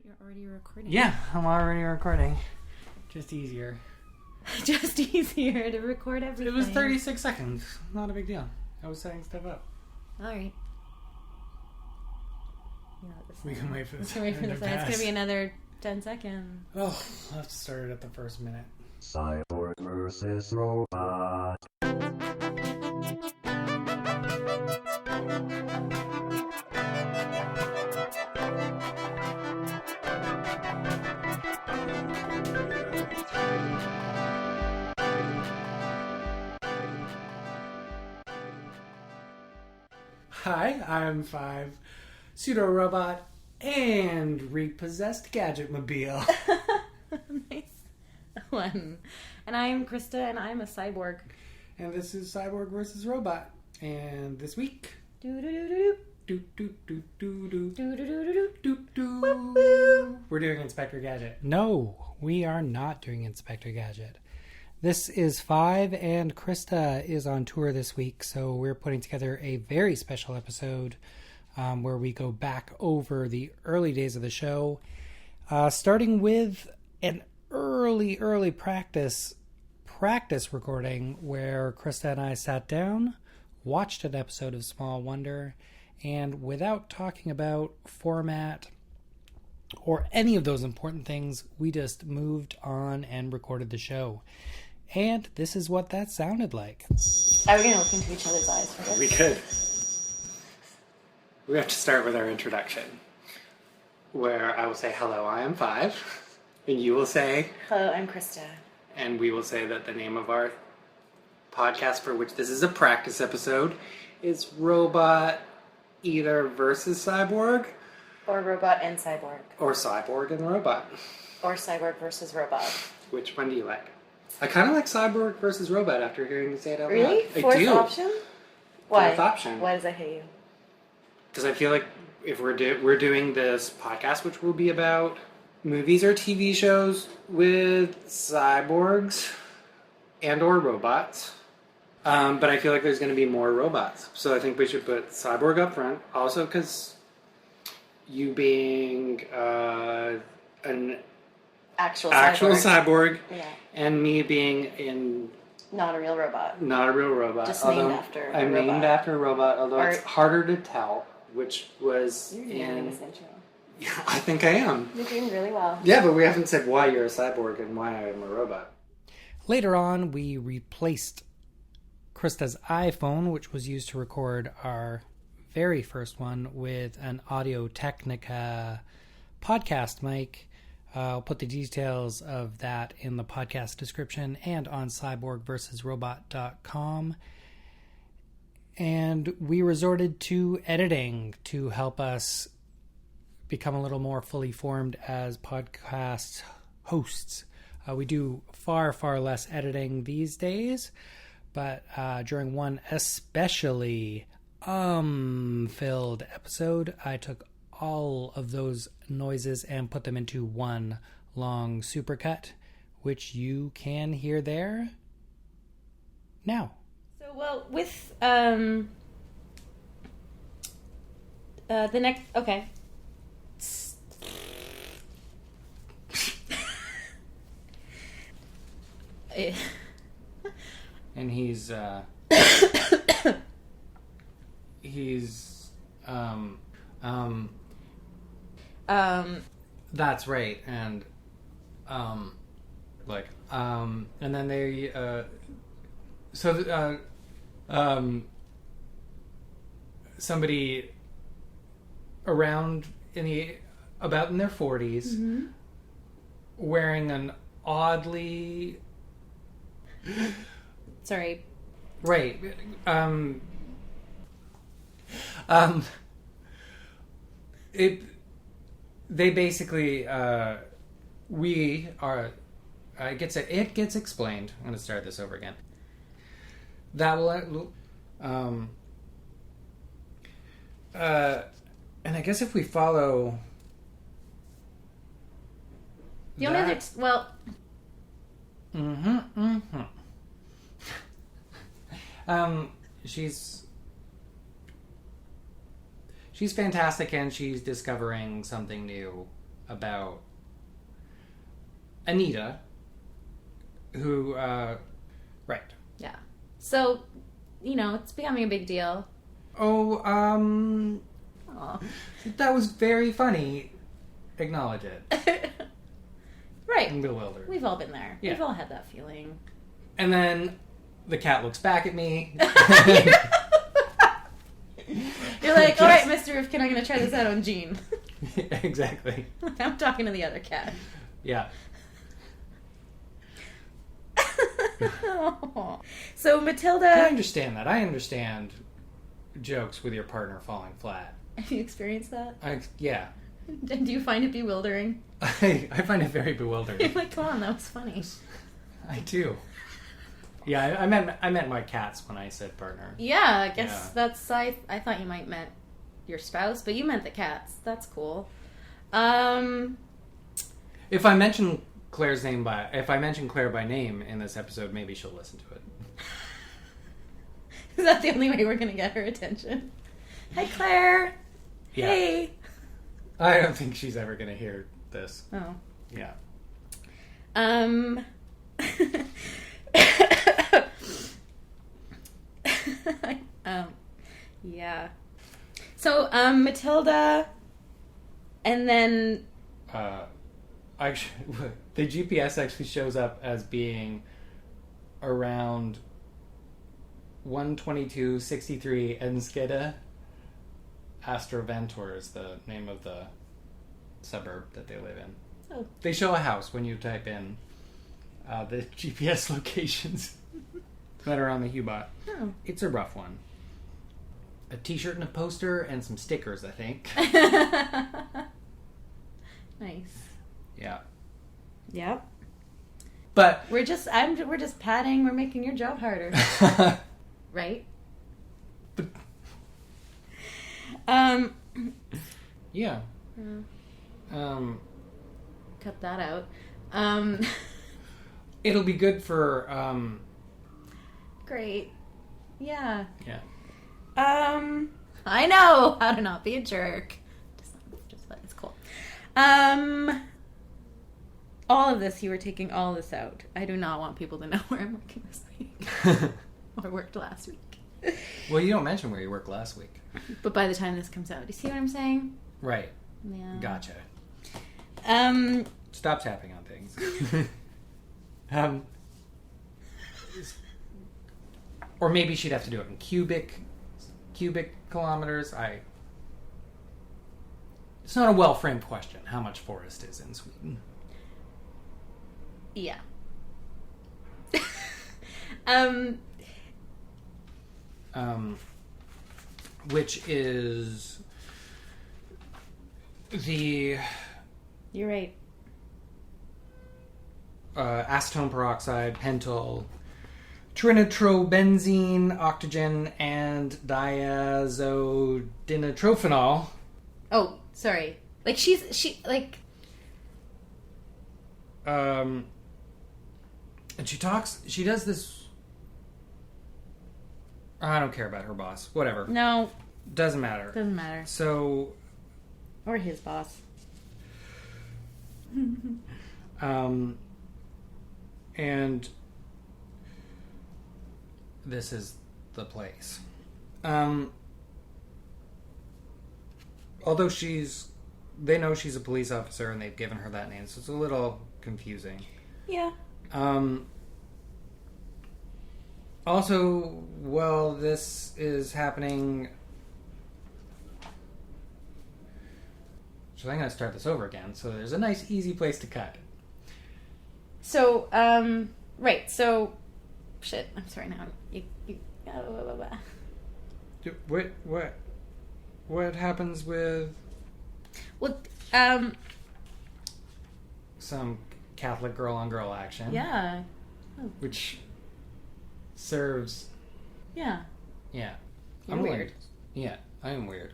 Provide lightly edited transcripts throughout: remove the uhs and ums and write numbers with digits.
You're already recording. Yeah, I'm already recording. Just easier. Just easier to record everything. It was 36 seconds. Not a big deal. I was setting stuff up. Alright. We can wait for this. It's going to be another 10 seconds. Oh, I'll have to start it at the first minute. Cyborg versus robot. Hi, I'm 5, pseudo-robot, and repossessed gadget-mobile. Nice one. And I'm Christa, and I'm a cyborg. And this is Cyborg versus Robot. And this week... Do-do-do-do-do. We're doing Inspector Gadget. No, we are not doing Inspector Gadget. This is 5, and Christa is on tour this week, so we're putting together a very special episode where we go back over the early days of the show, starting with an early practice recording where Christa and I sat down, watched an episode of Small Wonder, and without talking about format or any of those important things, we just moved on and recorded the show. And this is what that sounded like. Are we going to look into each other's eyes for this? We could. We have to start with our introduction, where I will say, hello, I am 5, and you will say... Hello, I'm Christa. And we will say that the name of our podcast, for which this is a practice episode, is Robot either versus Cyborg... Or Robot and Cyborg. Or Cyborg and Robot. Or Cyborg versus Robot. Which one do you like? I kind of like Cyborg versus Robot after hearing you say it out loud. Really? Fourth option? Why? Fourth option. Why does that hit you? Because I feel like if we're doing this podcast, which will be about movies or TV shows with cyborgs and or robots, but I feel like there's going to be more robots. So I think we should put Cyborg up front. Also because you being an actual cyborg yeah. And me being not a real robot. Just named after a I'm robot. named after a robot, although it's harder to tell which was You're in... this intro. Yeah, I think I am. You're doing really well. Yeah, but we haven't said why you're a cyborg and why I am a robot. Later on, we replaced Christa's iPhone, which was used to record our very first one, with an Audio-Technica podcast mic. I'll put the details of that in the podcast description and on cyborgversusrobot.com. And we resorted to editing to help us become a little more fully formed as podcast hosts. We do far less editing these days, but during one especially filled episode, I took all of those noises and put them into one long supercut, which you can hear there now. So, well, with the next... Okay. And he's that's right, and and then they somebody around about in their 40s, mm-hmm. wearing an oddly sorry, right, they basically, it gets explained. I'm going to start this over again. That will, and I guess if we follow the only other, well, she's fantastic, and she's discovering something new about Anita, who, right. Yeah. So, it's becoming a big deal. Oh, Aw. that was very funny. Acknowledge it. Right. I'm bewildered. We've all been there. Yeah. We've all had that feeling. And then the cat looks back at me. You're like, all right, Mr. Rifkin, I'm going to try this out on Jean. Exactly. I'm talking to the other cat. Yeah. So Matilda... I understand that. I understand jokes with your partner falling flat. Have you experienced that? Yeah. Do you find it bewildering? I find it very You're bewildering. like, come on, that was funny. I do. Yeah, I meant my cats when I said partner. Yeah, I guess that's... I thought you might meant your spouse, but you meant the cats. That's cool. If I mention Claire by name in this episode, maybe she'll listen to it. Is that the only way we're going to get her attention? Hi, Claire. Yeah. Hey. I don't think she's ever going to hear this. Oh. Yeah. Yeah. So, Matilda, and then... Actually, the GPS actually shows up as being around 122.63 Enskede. Astroventor is the name of the suburb that they live in. Oh. They show a house when you type in the GPS locations that are on the Hubot. Oh. It's a rough one. A t-shirt and a poster and some stickers, I think. Nice. Yeah. Yep. But We're just padding. We're making your job harder, right? But yeah. Cut that out. It'll be good for Great. Yeah. yeah. I know how to not be a jerk. Just it's cool. All of this, you were taking all this out. I do not want people to know where I'm working this week. Or worked last week. Well, you don't mention where you worked last week. But by the time this comes out, do you see what I'm saying? Right. Yeah. Gotcha. Um, Stop tapping on things. Or maybe she'd have to do it in cubic kilometers. It's not a well-framed question. How much forest is in Sweden? yeah. Which is the You're right. acetone peroxide, pentyl, trinitrobenzene, octogen, and diazodinitrophenol. Oh, sorry. Like And she does this. I don't care about her boss. Whatever. no, Doesn't matter. doesn't matter. So, Or his boss. and this is the place. Although they know she's a police officer and they've given her that name, so it's a little confusing. Yeah. Also, while this is happening, so I'm going to start this over again. So there's a nice, easy place to cut. So, right. So, shit. I'm sorry now. What happens with Well, some Catholic girl-on-girl action? yeah. Which serves... Yeah. Yeah. You're weird. Yeah, I am weird.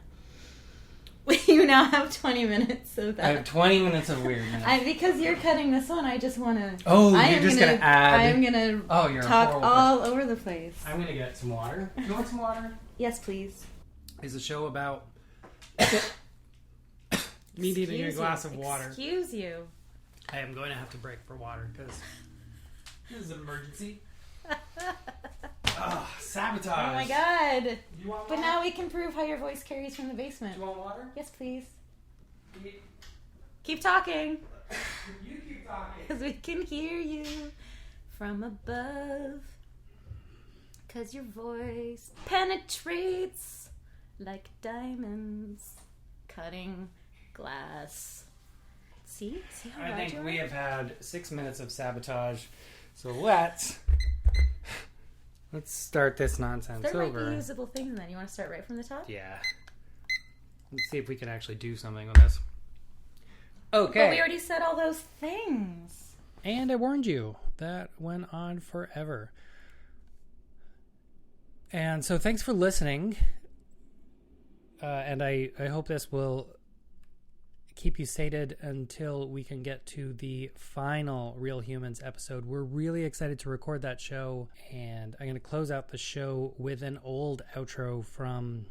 You now have 20 minutes of that. I have 20 minutes of weirdness. Because you're cutting this one, I just want to... Oh, you're just going to add... I'm going to talk all over the place. I'm going to get some water. You want some water? Yes, please. Is a show about... me needing a glass of water. Excuse you. I am going to have to break for water because this is an emergency. Sabotage. Oh my god. You want water? But now we can prove how your voice carries from the basement. Do you want water? Yes, please. Yeah. Keep talking. You keep talking. Because we can hear you from above. Because your voice penetrates like diamonds cutting glass. See how I right think you we are? have had 6 minutes of sabotage, so let's start this nonsense There might over. be usable things then. You want to start right from the top? Yeah. Let's see if we can actually do something with this. Okay. But we already said all those things. And I warned you, that went on forever. And so thanks for listening. And I hope this will keep you sated until we can get to the final Real Humans episode. We're really excited to record that show, and I'm going to close out the show with an old outro from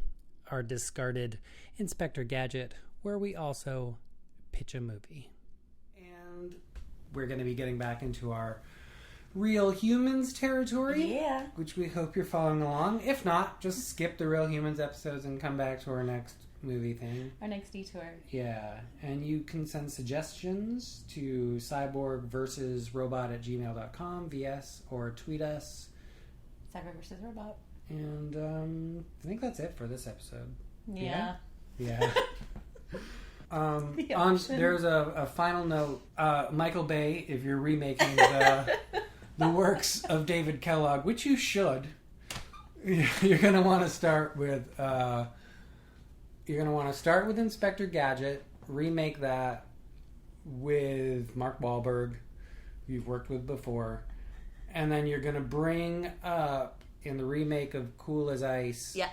our discarded Inspector Gadget, where we also pitch a movie. And we're going to be getting back into our Real Humans territory, Yeah. which we hope you're following along. If not, just skip the Real Humans episodes and come back to our next movie thing. Our next detour. Yeah, and you can send suggestions to cyborg versus robot at gmail.com, VS, or tweet us. Cyborg versus robot. And I think that's it for this episode. Yeah. Yeah. The option. There's a final note. Michael Bay, if you're remaking the works of David Kellogg, which you should, you're going to want to start with... You're going to want to start with Inspector Gadget, remake that with Mark Wahlberg, who you've worked with before, and then you're going to bring up, in the remake of Cool as Ice, Yeah.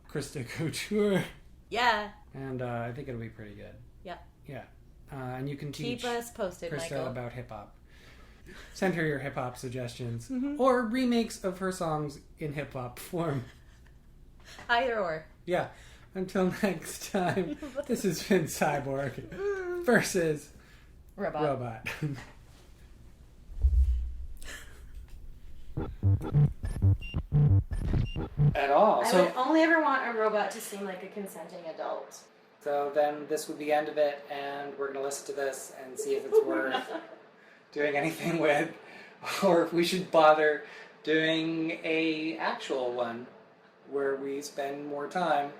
Christa Couture, Yeah. and I think it'll be pretty good. Yeah. Yeah. And you can teach Keep us posted, Christa Michael. about hip-hop. Send her your hip-hop suggestions, Mm-hmm. or remakes of her songs in hip-hop form. Either or. Yeah. Until next time, this has been Cyborg versus Robot. At all. I So, would only ever want a robot to seem like a consenting adult. so then this would be the end of it, and we're going to listen to this and see if it's worth doing anything with, or if we should bother doing a actual one where we spend more time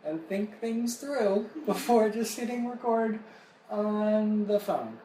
and think things through before just hitting record on the phone.